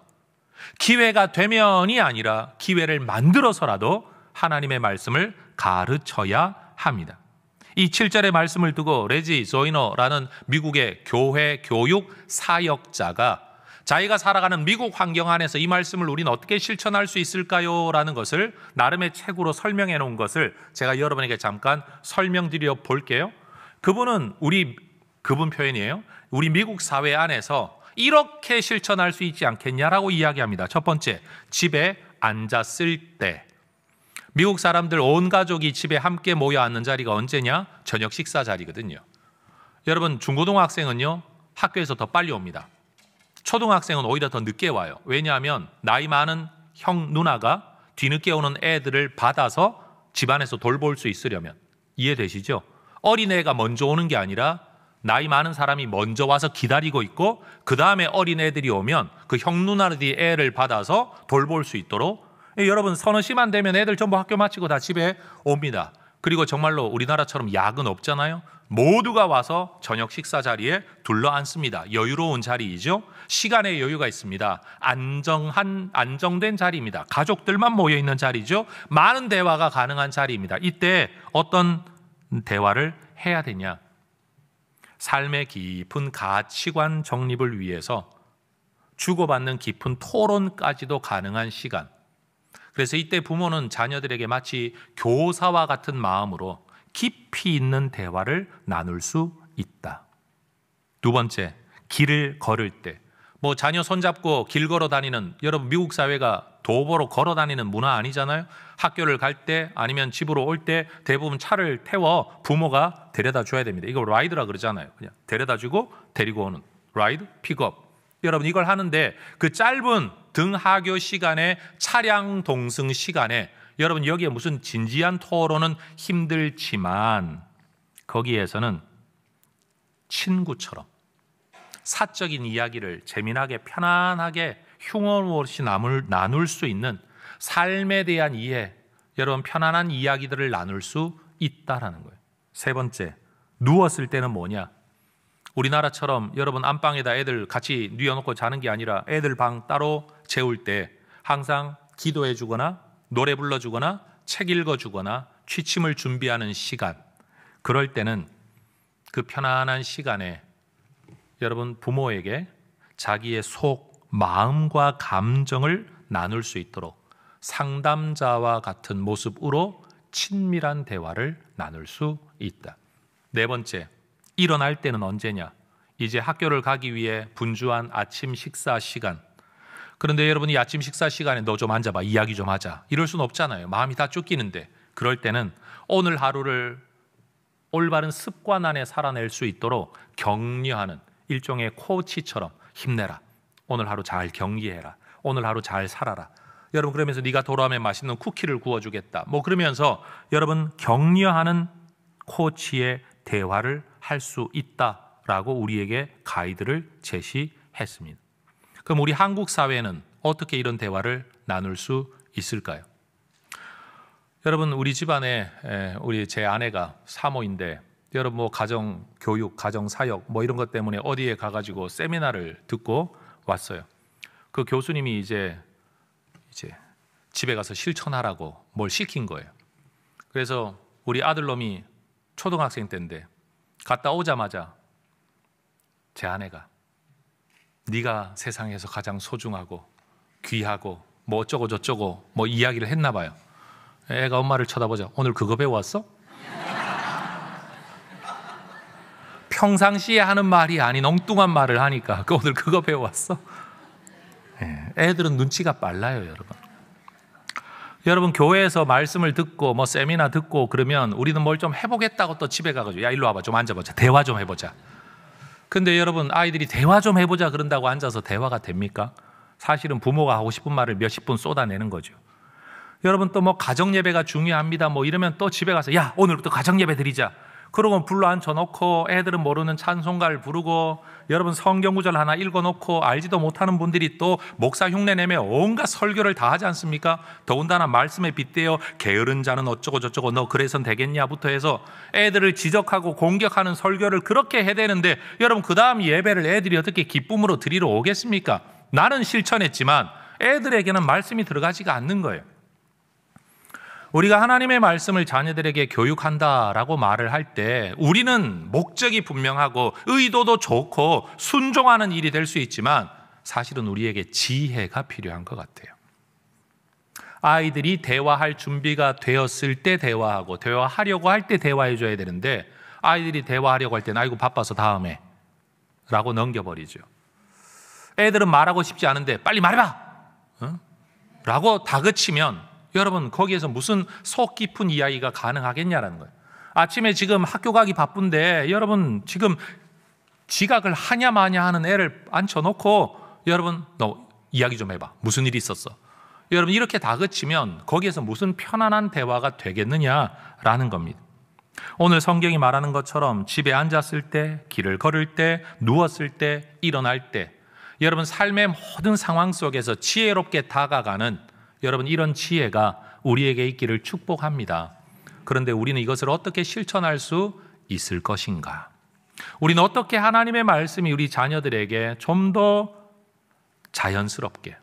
기회가 되면이 아니라 기회를 만들어서라도 하나님의 말씀을 가르쳐야 합니다. 이 7절의 말씀을 두고 레지 조이너라는 미국의 교회 교육 사역자가 자기가 살아가는 미국 환경 안에서 이 말씀을 우리는 어떻게 실천할 수 있을까요? 라는 것을 나름의 책으로 설명해 놓은 것을 제가 여러분에게 잠깐 설명드려 볼게요. 그분 표현이에요. 우리 미국 사회 안에서 이렇게 실천할 수 있지 않겠냐라고 이야기합니다. 첫 번째, 집에 앉았을 때. 미국 사람들 온 가족이 집에 함께 모여 앉는 자리가 언제냐? 저녁 식사 자리거든요. 여러분, 중고등학생은요, 학교에서 더 빨리 옵니다. 초등학생은 오히려 더 늦게 와요. 왜냐하면 나이 많은 형, 누나가 뒤늦게 오는 애들을 받아서 집안에서 돌볼 수 있으려면. 이해되시죠? 어린애가 먼저 오는 게 아니라 나이 많은 사람이 먼저 와서 기다리고 있고 그 다음에 어린애들이 오면 그 형, 누나들이 애를 받아서 돌볼 수 있도록. 여러분, 서너 시만 되면 애들 전부 학교 마치고 다 집에 옵니다. 그리고 정말로 우리나라처럼 야근 없잖아요. 모두가 와서 저녁 식사 자리에 둘러 앉습니다. 여유로운 자리이죠. 시간의 여유가 있습니다. 안정된 자리입니다. 가족들만 모여 있는 자리죠. 많은 대화가 가능한 자리입니다. 이때 어떤 대화를 해야 되냐? 삶의 깊은 가치관 정립을 위해서 주고받는 깊은 토론까지도 가능한 시간. 그래서 이때 부모는 자녀들에게 마치 교사와 같은 마음으로 깊이 있는 대화를 나눌 수 있다. 두 번째, 길을 걸을 때. 자녀 손잡고 길 걸어 다니는, 여러분 미국 사회가 도보로 걸어 다니는 문화 아니잖아요. 학교를 갈 때 아니면 집으로 올 때 대부분 차를 태워 부모가 데려다 줘야 됩니다. 이걸 라이드라 그러잖아요. 그냥 데려다 주고 데리고 오는 라이드, 픽업. 여러분 이걸 하는데 그 짧은 등하교 시간에, 차량 동승 시간에 여러분 여기에 무슨 진지한 토론은 힘들지만 거기에서는 친구처럼 사적인 이야기를 재미나게 편안하게 흉얼 없이 나눌 수 있는 삶에 대한 이해, 여러분 편안한 이야기들을 나눌 수 있다라는 거예요. 세 번째, 누웠을 때는 뭐냐? 우리나라처럼 여러분 안방에다 애들 같이 뉘어놓고 자는 게 아니라 애들 방 따로 재울 때 항상 기도해 주거나 노래 불러주거나 책 읽어주거나 취침을 준비하는 시간, 그럴 때는 그 편안한 시간에 여러분 부모에게 자기의 속, 마음과 감정을 나눌 수 있도록 상담자와 같은 모습으로 친밀한 대화를 나눌 수 있다. 네 번째, 일어날 때는 언제냐? 이제 학교를 가기 위해 분주한 아침 식사 시간. 그런데 여러분이 아침 식사 시간에 너 좀 앉아봐, 이야기 좀 하자, 이럴 수는 없잖아요. 마음이 다 쫓기는데. 그럴 때는 오늘 하루를 올바른 습관 안에 살아낼 수 있도록 격려하는 일종의 코치처럼 힘내라, 오늘 하루 잘 경기해라, 오늘 하루 잘 살아라, 여러분 그러면서 네가 돌아오면 맛있는 쿠키를 구워주겠다, 그러면서 여러분 격려하는 코치의 대화를 할 수 있다라고 우리에게 가이드를 제시했습니다. 그럼 우리 한국 사회는 어떻게 이런 대화를 나눌 수 있을까요? 여러분 우리 집안에 우리 제 아내가 사모인데 여러분 가정 교육, 가정 사역 이런 것 때문에 어디에 가가지고 세미나를 듣고 왔어요. 그 교수님이 이제 집에 가서 실천하라고 뭘 시킨 거예요. 그래서 우리 아들놈이 초등학생 때인데 갔다 오자마자 제 아내가 네가 세상에서 가장 소중하고 귀하고 어쩌고 저쩌고 이야기를 했나 봐요. 애가 엄마를 쳐다보자. 오늘 그거 배워왔어? 평상시에 하는 말이 아닌 엉뚱한 말을 하니까 오늘 그거 배워왔어? 애들은 눈치가 빨라요, 여러분. 여러분 교회에서 말씀을 듣고 세미나 듣고 그러면 우리는 뭘 좀 해보겠다고 또 집에 가가지고 야 일로 와봐, 좀 앉아보자, 대화 좀 해보자. 근데 여러분, 아이들이 대화 좀 해보자 그런다고 앉아서 대화가 됩니까? 사실은 부모가 하고 싶은 말을 몇십 분 쏟아내는 거죠. 여러분, 또 뭐 가정예배가 중요합니다 뭐 이러면 또 집에 가서 야, 오늘부터 가정예배 드리자. 그러고 불러 앉혀놓고 애들은 모르는 찬송가를 부르고, 여러분 성경구절 하나 읽어놓고 알지도 못하는 분들이 또 목사 흉내내며 온갖 설교를 다 하지 않습니까? 더군다나 말씀에 빗대어 게으른 자는 어쩌고 저쩌고 너 그래선 되겠냐부터 해서 애들을 지적하고 공격하는 설교를 그렇게 해대는데, 여러분 그 다음 예배를 애들이 어떻게 기쁨으로 드리러 오겠습니까? 나는 실천했지만 애들에게는 말씀이 들어가지가 않는 거예요. 우리가 하나님의 말씀을 자녀들에게 교육한다라고 말을 할 때 우리는 목적이 분명하고 의도도 좋고 순종하는 일이 될 수 있지만, 사실은 우리에게 지혜가 필요한 것 같아요. 아이들이 대화할 준비가 되었을 때 대화하고, 대화하려고 할 때 대화해 줘야 되는데, 아이들이 대화하려고 할 때는 아이고 바빠서 다음에 라고 넘겨버리죠. 애들은 말하고 싶지 않은데 빨리 말해봐 라고 다그치면, 여러분 거기에서 무슨 속 깊은 이야기가 가능하겠냐라는 거예요. 아침에 지금 학교 가기 바쁜데 여러분 지금 지각을 하냐 마냐 하는 애를 앉혀놓고 여러분 너 이야기 좀 해봐. 무슨 일이 있었어? 여러분 이렇게 다그치면 거기에서 무슨 편안한 대화가 되겠느냐라는 겁니다. 오늘 성경이 말하는 것처럼 집에 앉았을 때, 길을 걸을 때, 누웠을 때, 일어날 때, 여러분 삶의 모든 상황 속에서 지혜롭게 다가가는 여러분 이런 지혜가 우리에게 있기를 축복합니다. 그런데 우리는 이것을 어떻게 실천할 수 있을 것인가? 우리는 어떻게 하나님의 말씀이 우리 자녀들에게 좀 더 자연스럽게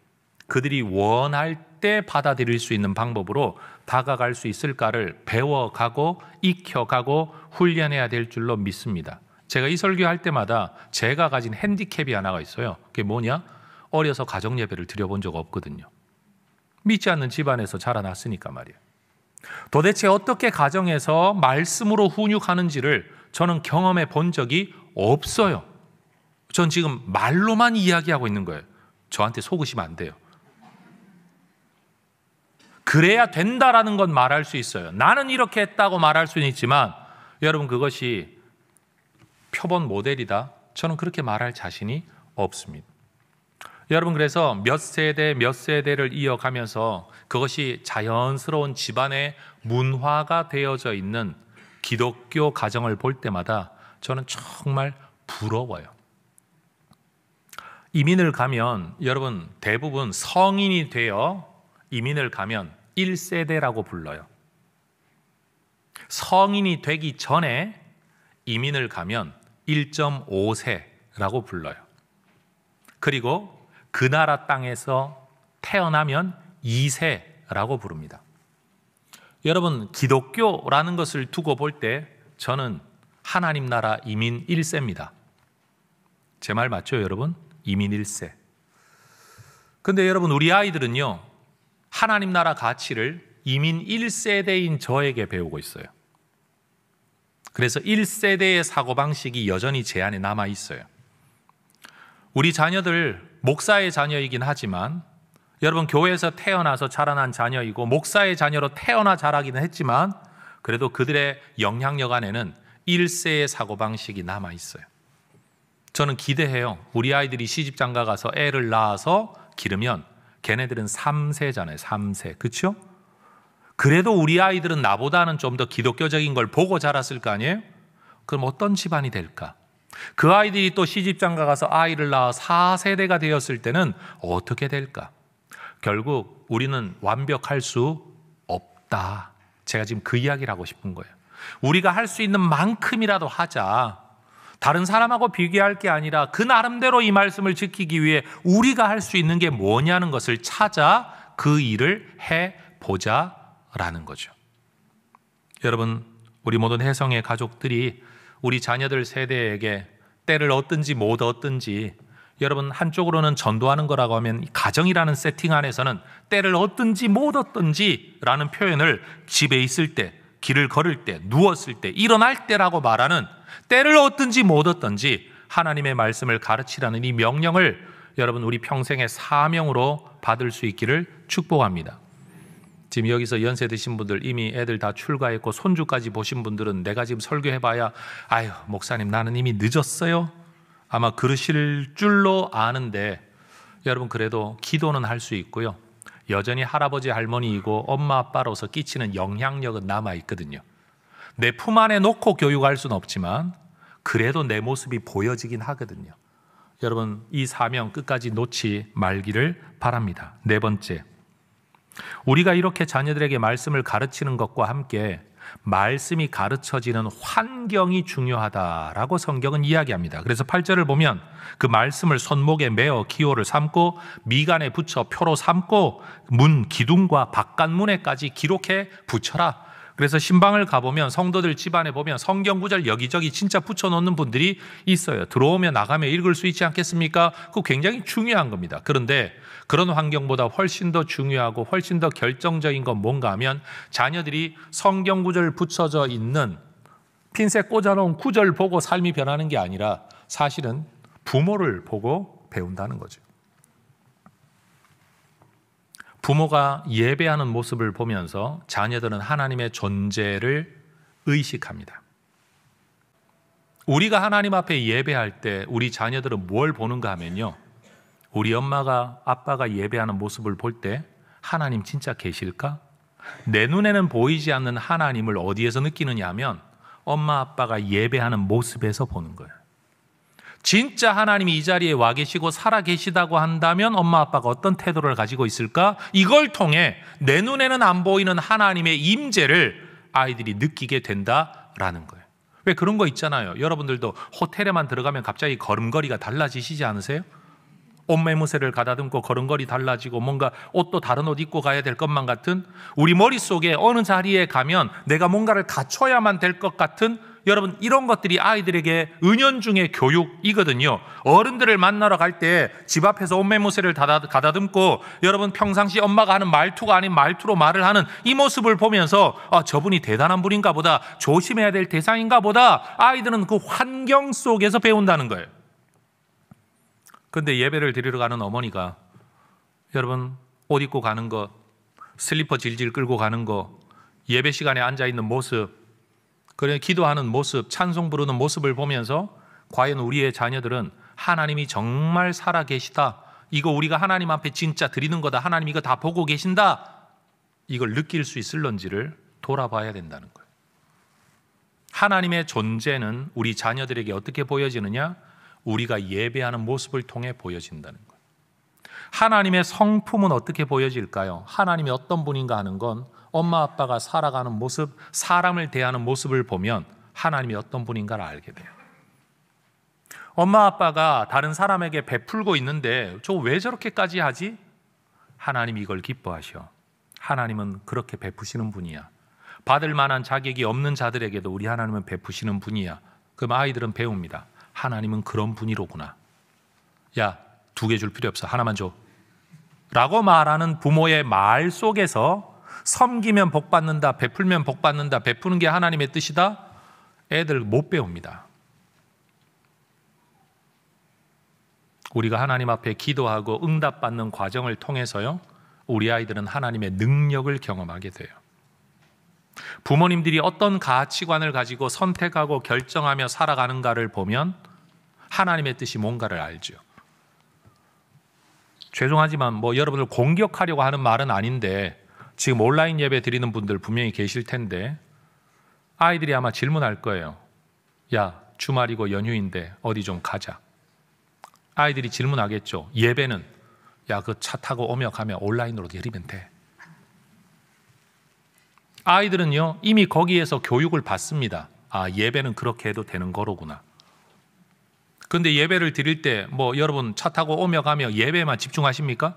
그들이 원할 때 받아들일 수 있는 방법으로 다가갈 수 있을까를 배워가고 익혀가고 훈련해야 될 줄로 믿습니다. 제가 이 설교할 때마다 제가 가진 핸디캡이 하나가 있어요. 그게 뭐냐? 어려서 가정예배를 드려본 적 없거든요. 믿지 않는 집안에서 자라났으니까 말이에요. 도대체 어떻게 가정에서 말씀으로 훈육하는지를 저는 경험해 본 적이 없어요. 전 지금 말로만 이야기하고 있는 거예요. 저한테 속으시면 안 돼요. 그래야 된다라는 건 말할 수 있어요. 나는 이렇게 했다고 말할 수는 있지만, 여러분 그것이 표본 모델이다? 저는 그렇게 말할 자신이 없습니다. 여러분 그래서 몇 세대를 이어가면서 그것이 자연스러운 집안의 문화가 되어져 있는 기독교 가정을 볼 때마다 저는 정말 부러워요. 이민을 가면 여러분 대부분 성인이 되어 이민을 가면 1세대라고 불러요. 성인이 되기 전에 이민을 가면 1.5세라고 불러요. 그리고 그 나라 땅에서 태어나면 2세라고 부릅니다. 여러분 기독교라는 것을 두고 볼 때 저는 하나님 나라 이민 1세입니다. 제 말 맞죠 여러분? 이민 1세. 근데 여러분 우리 아이들은요 하나님 나라 가치를 이민 1세대인 저에게 배우고 있어요. 그래서 1세대의 사고방식이 여전히 제 안에 남아 있어요. 우리 자녀들 목사의 자녀이긴 하지만, 여러분 교회에서 태어나서 자라난 자녀이고 목사의 자녀로 태어나 자라기는 했지만, 그래도 그들의 영향력 안에는 1세의 사고방식이 남아 있어요. 저는 기대해요. 우리 아이들이 시집장가 가서 애를 낳아서 기르면 걔네들은 3세잖아요. 3세. 그렇죠? 그래도 우리 아이들은 나보다는 좀 더 기독교적인 걸 보고 자랐을 거 아니에요? 그럼 어떤 집안이 될까? 그 아이들이 또 시집장가 가서 아이를 낳아 4세대가 되었을 때는 어떻게 될까? 결국 우리는 완벽할 수 없다. 제가 지금 그 이야기를 하고 싶은 거예요. 우리가 할 수 있는 만큼이라도 하자. 다른 사람하고 비교할 게 아니라 그 나름대로 이 말씀을 지키기 위해 우리가 할 수 있는 게 뭐냐는 것을 찾아 그 일을 해보자라는 거죠. 여러분, 우리 모든 혜성의 가족들이 우리 자녀들 세대에게 때를 얻든지 못 얻든지, 여러분 한쪽으로는 전도하는 거라고 하면 가정이라는 세팅 안에서는 때를 얻든지 못 얻든지 라는 표현을 집에 있을 때, 길을 걸을 때, 누웠을 때, 일어날 때라고 말하는, 때를 얻든지 못 얻든지 하나님의 말씀을 가르치라는 이 명령을 여러분 우리 평생의 사명으로 받을 수 있기를 축복합니다. 지금 여기서 연세 드신 분들, 이미 애들 다 출가했고 손주까지 보신 분들은 내가 지금 설교해봐야 아유 목사님 나는 이미 늦었어요 아마 그러실 줄로 아는데 여러분 그래도 기도는 할 수 있고요. 여전히 할아버지 할머니이고 엄마 아빠로서 끼치는 영향력은 남아있거든요. 내 품 안에 놓고 교육할 수는 없지만 그래도 내 모습이 보여지긴 하거든요. 여러분 이 사명 끝까지 놓지 말기를 바랍니다. 네 번째, 우리가 이렇게 자녀들에게 말씀을 가르치는 것과 함께 말씀이 가르쳐지는 환경이 중요하다라고 성경은 이야기합니다. 그래서 8절을 보면 그 말씀을 손목에 메어 기호를 삼고 미간에 붙여 표로 삼고 문 기둥과 바깥문에까지 기록해 붙여라. 그래서 신방을 가보면 성도들 집안에 보면 성경 구절 여기저기 진짜 붙여놓는 분들이 있어요. 들어오면 나가면 읽을 수 있지 않겠습니까? 그거 굉장히 중요한 겁니다. 그런데 그런 환경보다 훨씬 더 중요하고 훨씬 더 결정적인 건 뭔가 하면 자녀들이 성경 구절 붙여져 있는 핀셋 꽂아놓은 구절 보고 삶이 변하는 게 아니라 사실은 부모를 보고 배운다는 거죠. 부모가 예배하는 모습을 보면서 자녀들은 하나님의 존재를 의식합니다. 우리가 하나님 앞에 예배할 때 우리 자녀들은 뭘 보는가 하면요, 우리 엄마가 아빠가 예배하는 모습을 볼 때 하나님 진짜 계실까? 내 눈에는 보이지 않는 하나님을 어디에서 느끼느냐 하면 엄마 아빠가 예배하는 모습에서 보는 거예요. 진짜 하나님이 이 자리에 와 계시고 살아 계시다고 한다면 엄마 아빠가 어떤 태도를 가지고 있을까? 이걸 통해 내 눈에는 안 보이는 하나님의 임재를 아이들이 느끼게 된다라는 거예요. 왜 그런 거 있잖아요. 여러분들도 호텔에만 들어가면 갑자기 걸음걸이가 달라지시지 않으세요? 옷 매무새를 가다듬고 걸음걸이 달라지고 뭔가 옷도 다른 옷 입고 가야 될 것만 같은, 우리 머릿속에 어느 자리에 가면 내가 뭔가를 갖춰야만 될 것 같은, 여러분 이런 것들이 아이들에게 은연중의 교육이거든요. 어른들을 만나러 갈 때 집 앞에서 옷 매무새를 가다듬고 여러분 평상시 엄마가 하는 말투가 아닌 말투로 말을 하는 이 모습을 보면서 저분이 대단한 분인가 보다, 조심해야 될 대상인가 보다, 아이들은 그 환경 속에서 배운다는 거예요. 그런데 예배를 드리러 가는 어머니가 여러분 옷 입고 가는 거, 슬리퍼 질질 끌고 가는 거, 예배 시간에 앉아있는 모습, 그래 기도하는 모습, 찬송 부르는 모습을 보면서 과연 우리의 자녀들은 하나님이 정말 살아 계시다, 이거 우리가 하나님 앞에 진짜 드리는 거다, 하나님 이거 다 보고 계신다, 이걸 느낄 수 있을런지를 돌아봐야 된다는 거예요. 하나님의 존재는 우리 자녀들에게 어떻게 보여지느냐? 우리가 예배하는 모습을 통해 보여진다는 거예요. 하나님의 성품은 어떻게 보여질까요? 하나님이 어떤 분인가 하는 건 엄마 아빠가 살아가는 모습, 사람을 대하는 모습을 보면 하나님이 어떤 분인가를 알게 돼요. 엄마 아빠가 다른 사람에게 베풀고 있는데 저 왜 저렇게까지 하지? 하나님이 이걸 기뻐하셔. 하나님은 그렇게 베푸시는 분이야. 받을 만한 자격이 없는 자들에게도 우리 하나님은 베푸시는 분이야. 그럼 아이들은 배웁니다. 하나님은 그런 분이로구나. 야, 2개 줄 필요 없어. 하나만 줘. 라고 말하는 부모의 말 속에서 섬기면 복 받는다, 베풀면 복 받는다, 베푸는 게 하나님의 뜻이다, 애들 못 배웁니다. 우리가 하나님 앞에 기도하고 응답받는 과정을 통해서요, 우리 아이들은 하나님의 능력을 경험하게 돼요. 부모님들이 어떤 가치관을 가지고 선택하고 결정하며 살아가는가를 보면 하나님의 뜻이 뭔가를 알죠. 죄송하지만 여러분을 공격하려고 하는 말은 아닌데 지금 온라인 예배 드리는 분들 분명히 계실 텐데 아이들이 아마 질문할 거예요. 야, 주말이고 연휴인데 어디 좀 가자. 아이들이 질문하겠죠. 예배는 야, 그 차 타고 오며 가며 온라인으로 드리면 돼. 아이들은요 이미 거기에서 교육을 받습니다. 아, 예배는 그렇게 해도 되는 거로구나. 그런데 예배를 드릴 때 여러분 차 타고 오며 가며 예배에만 집중하십니까?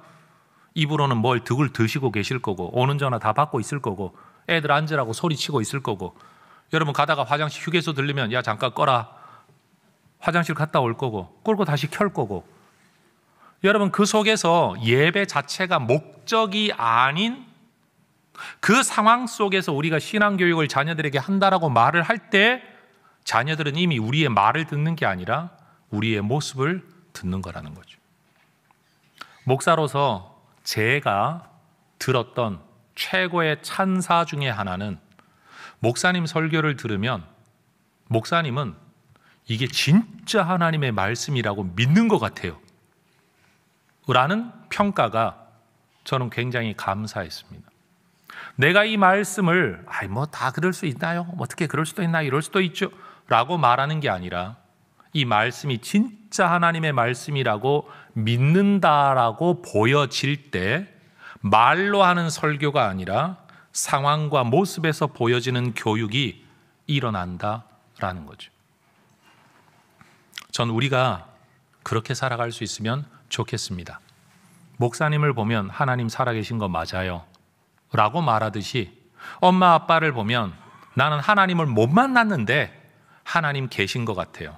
입으로는 뭘 득을 드시고 계실 거고 오는 전화 다 받고 있을 거고 애들 앉으라고 소리치고 있을 거고 여러분 가다가 화장실 휴게소 들리면 야 잠깐 꺼라 화장실 갔다 올 거고 끌고 다시 켤 거고 여러분 그 속에서 예배 자체가 목적이 아닌 그 상황 속에서 우리가 신앙교육을 자녀들에게 한다라고 말을 할 때 자녀들은 이미 우리의 말을 듣는 게 아니라 우리의 모습을 듣는 거라는 거죠. 목사로서 제가 들었던 최고의 찬사 중에 하나는 목사님 설교를 들으면 목사님은 이게 진짜 하나님의 말씀이라고 믿는 것 같아요 라는 평가가 저는 굉장히 감사했습니다. 내가 이 말씀을 뭐 다 그럴 수 있나요? 어떻게 그럴 수도 있나? 이럴 수도 있죠 라고 말하는 게 아니라 이 말씀이 진짜 하나님의 말씀이라고 믿는다라고 보여질 때 말로 하는 설교가 아니라 상황과 모습에서 보여지는 교육이 일어난다라는 거죠. 전 우리가 그렇게 살아갈 수 있으면 좋겠습니다. 목사님을 보면 하나님 살아계신 거 맞아요 라고 말하듯이 엄마 아빠를 보면 나는 하나님을 못 만났는데 하나님 계신 것 같아요,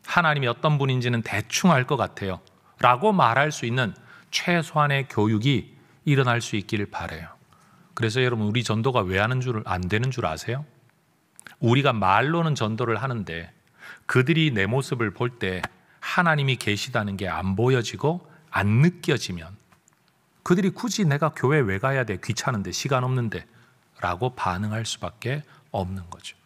하나님이 어떤 분인지는 대충 알 것 같아요 라고 말할 수 있는 최소한의 교육이 일어날 수 있기를 바라요. 그래서 여러분, 우리 전도가 왜 안 되는 줄 아세요? 우리가 말로는 전도를 하는데 그들이 내 모습을 볼 때 하나님이 계시다는 게 안 보여지고 안 느껴지면 그들이 굳이 내가 교회 왜 가야 돼? 귀찮은데, 시간 없는데 라고 반응할 수밖에 없는 거죠.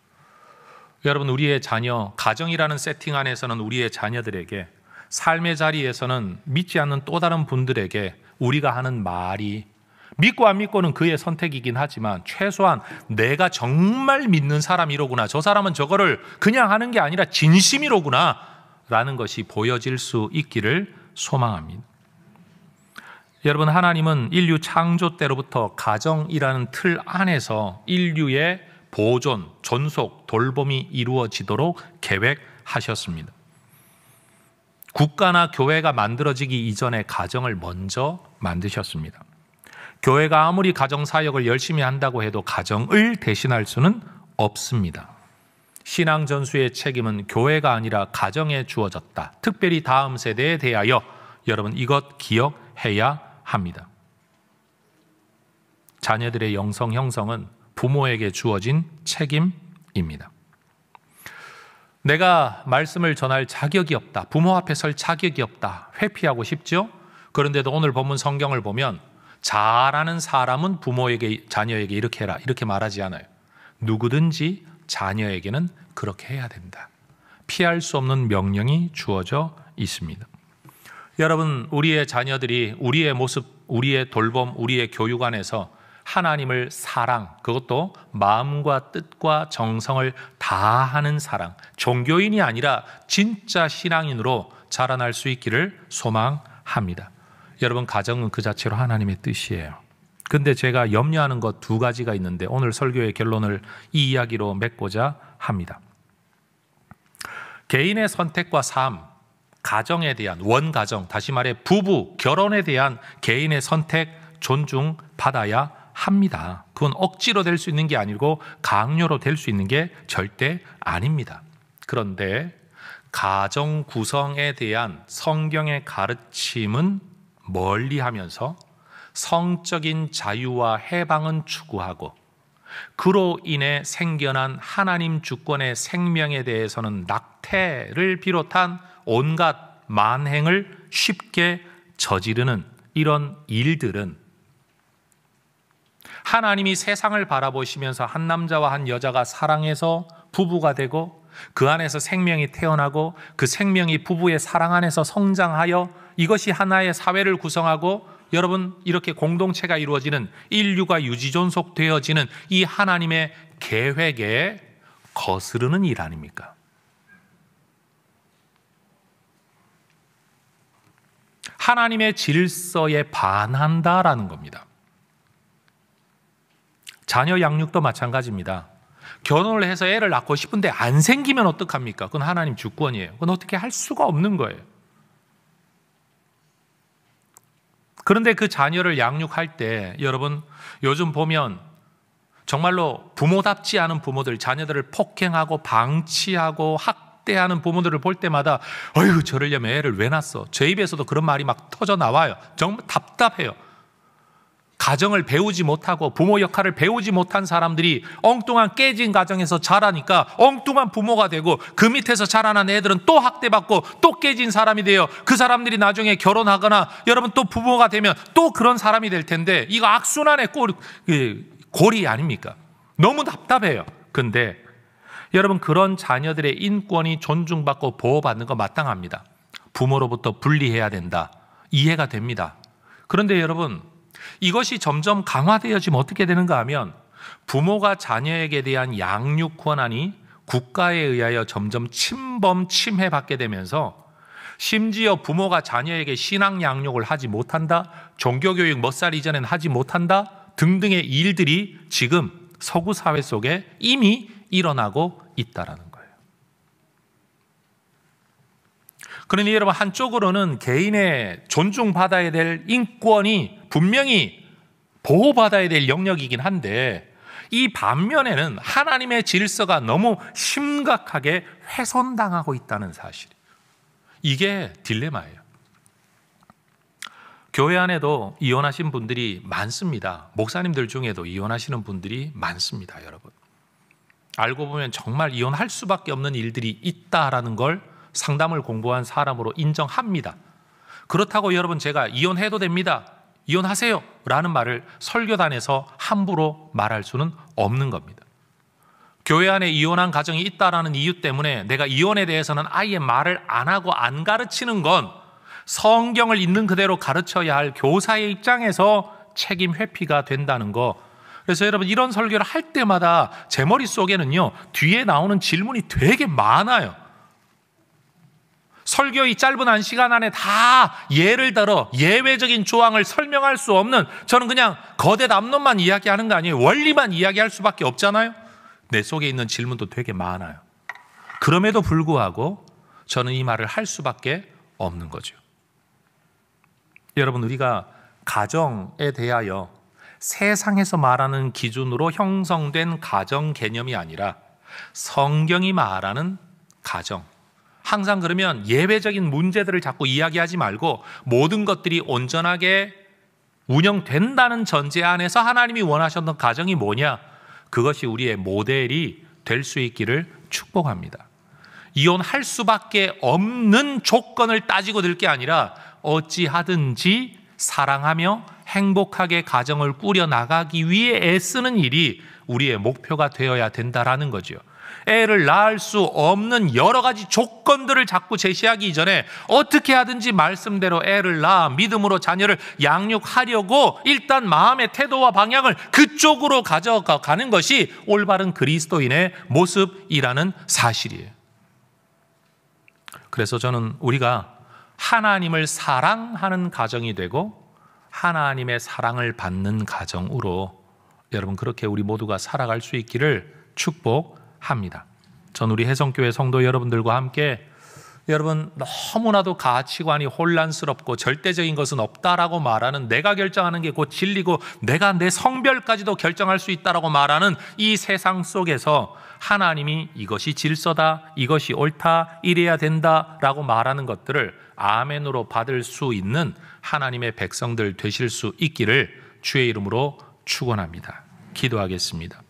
여러분, 우리의 자녀, 가정이라는 세팅 안에서는 우리의 자녀들에게, 삶의 자리에서는 믿지 않는 또 다른 분들에게 우리가 하는 말이, 믿고 안 믿고는 그의 선택이긴 하지만 최소한 내가 정말 믿는 사람이로구나, 저 사람은 저거를 그냥 하는 게 아니라 진심이로구나 라는 것이 보여질 수 있기를 소망합니다. 여러분, 하나님은 인류 창조 때로부터 가정이라는 틀 안에서 인류의 보존, 존속, 돌봄이 이루어지도록 계획하셨습니다. 국가나 교회가 만들어지기 이전에 가정을 먼저 만드셨습니다. 교회가 아무리 가정사역을 열심히 한다고 해도 가정을 대신할 수는 없습니다. 신앙 전수의 책임은 교회가 아니라 가정에 주어졌다. 특별히 다음 세대에 대하여 여러분, 이것 기억해야 합니다. 자녀들의 영성 형성은 부모에게 주어진 책임입니다. 내가 말씀을 전할 자격이 없다, 부모 앞에 설 자격이 없다, 회피하고 싶죠? 그런데도 오늘 본문 성경을 보면 잘하는 사람은 부모에게, 자녀에게 이렇게 해라, 이렇게 말하지 않아요. 누구든지 자녀에게는 그렇게 해야 된다. 피할 수 없는 명령이 주어져 있습니다. 여러분, 우리의 자녀들이 우리의 모습, 우리의 돌봄, 우리의 교육 안에서 하나님을 사랑, 그것도 마음과 뜻과 정성을 다하는 사랑, 종교인이 아니라 진짜 신앙인으로 자라날 수 있기를 소망합니다. 여러분, 가정은 그 자체로 하나님의 뜻이에요. 근데 제가 염려하는 것 두 가지가 있는데 오늘 설교의 결론을 이 이야기로 맺고자 합니다. 개인의 선택과 삶, 가정에 대한, 원가정, 다시 말해 부부, 결혼에 대한 개인의 선택 존중받아야 합니다. 그건 억지로 될 수 있는 게 아니고 강요로 될 수 있는 게 절대 아닙니다. 그런데 가정 구성에 대한 성경의 가르침은 멀리하면서 성적인 자유와 해방은 추구하고 그로 인해 생겨난 하나님 주권의 생명에 대해서는 낙태를 비롯한 온갖 만행을 쉽게 저지르는 이런 일들은 하나님이 세상을 바라보시면서 한 남자와 한 여자가 사랑해서 부부가 되고 그 안에서 생명이 태어나고 그 생명이 부부의 사랑 안에서 성장하여 이것이 하나의 사회를 구성하고 여러분, 이렇게 공동체가 이루어지는, 인류가 유지존속되어지는 이 하나님의 계획에 거스르는 일 아닙니까? 하나님의 질서에 반한다라는 겁니다. 자녀 양육도 마찬가지입니다. 결혼을 해서 애를 낳고 싶은데 안 생기면 어떡합니까? 그건 하나님 주권이에요. 그건 어떻게 할 수가 없는 거예요. 그런데 그 자녀를 양육할 때 여러분, 요즘 보면 정말로 부모답지 않은 부모들, 자녀들을 폭행하고 방치하고 학대하는 부모들을 볼 때마다 어휴, 저러려면 애를 왜 낳았어? 제 입에서도 그런 말이 막 터져 나와요. 정말 답답해요. 가정을 배우지 못하고 부모 역할을 배우지 못한 사람들이 엉뚱한 깨진 가정에서 자라니까 엉뚱한 부모가 되고 그 밑에서 자라난 애들은 또 학대받고 또 깨진 사람이 돼요. 그 사람들이 나중에 결혼하거나 여러분 또 부모가 되면 또 그런 사람이 될 텐데 이거 악순환의 고리 아닙니까? 너무 답답해요. 근데 여러분, 그런 자녀들의 인권이 존중받고 보호받는 거 마땅합니다. 부모로부터 분리해야 된다. 이해가 됩니다. 그런데 여러분, 이것이 점점 강화되어지면 어떻게 되는가 하면 부모가 자녀에게 대한 양육 권한이 국가에 의하여 점점 침해받게 되면서 심지어 부모가 자녀에게 신앙 양육을 하지 못한다, 종교교육 몇 살 이전엔 하지 못한다 등등의 일들이 지금 서구 사회 속에 이미 일어나고 있다라는 거예요. 그러니 여러분, 한쪽으로는 개인의 존중받아야 될 인권이 분명히 보호받아야 될 영역이긴 한데, 이 반면에는 하나님의 질서가 너무 심각하게 훼손당하고 있다는 사실, 이게 딜레마예요. 교회 안에도 이혼하신 분들이 많습니다. 목사님들 중에도 이혼하시는 분들이 많습니다. 여러분, 알고 보면 정말 이혼할 수밖에 없는 일들이 있다라는 걸 상담을 공부한 사람으로 인정합니다. 그렇다고 여러분, 제가 이혼해도 됩니다, 이혼하세요 라는 말을 설교단에서 함부로 말할 수는 없는 겁니다. 교회 안에 이혼한 가정이 있다라는 이유 때문에 내가 이혼에 대해서는 아예 말을 안 하고 안 가르치는 건 성경을 있는 그대로 가르쳐야 할 교사의 입장에서 책임 회피가 된다는 거. 그래서 여러분, 이런 설교를 할 때마다 제 머릿속에는요, 뒤에 나오는 질문이 되게 많아요. 설교의 짧은 한 시간 안에 다 예를 들어 예외적인 조항을 설명할 수 없는, 저는 그냥 거대 담론만 이야기하는 거 아니에요. 원리만 이야기할 수밖에 없잖아요. 내 속에 있는 질문도 되게 많아요. 그럼에도 불구하고 저는 이 말을 할 수밖에 없는 거죠. 여러분, 우리가 가정에 대하여 세상에서 말하는 기준으로 형성된 가정 개념이 아니라 성경이 말하는 가정, 항상 그러면 예외적인 문제들을 자꾸 이야기하지 말고 모든 것들이 온전하게 운영된다는 전제 안에서 하나님이 원하셨던 가정이 뭐냐, 그것이 우리의 모델이 될 수 있기를 축복합니다. 이혼할 수밖에 없는 조건을 따지고 들 게 아니라 어찌하든지 사랑하며 행복하게 가정을 꾸려나가기 위해 애쓰는 일이 우리의 목표가 되어야 된다라는 거죠. 애를 낳을 수 없는 여러 가지 조건들을 자꾸 제시하기 이전에 어떻게 하든지 말씀대로 애를 낳아 믿음으로 자녀를 양육하려고 일단 마음의 태도와 방향을 그쪽으로 가져가는 것이 올바른 그리스도인의 모습이라는 사실이에요. 그래서 저는 우리가 하나님을 사랑하는 가정이 되고 하나님의 사랑을 받는 가정으로 여러분, 그렇게 우리 모두가 살아갈 수 있기를 축복합니다. 전 우리 혜성교회 성도 여러분들과 함께 여러분, 너무나도 가치관이 혼란스럽고 절대적인 것은 없다라고 말하는, 내가 결정하는 게 곧 진리고 내가 내 성별까지도 결정할 수 있다라고 말하는 이 세상 속에서 하나님이 이것이 질서다, 이것이 옳다, 이래야 된다라고 말하는 것들을 아멘으로 받을 수 있는 하나님의 백성들 되실 수 있기를 주의 이름으로 축원합니다. 기도하겠습니다.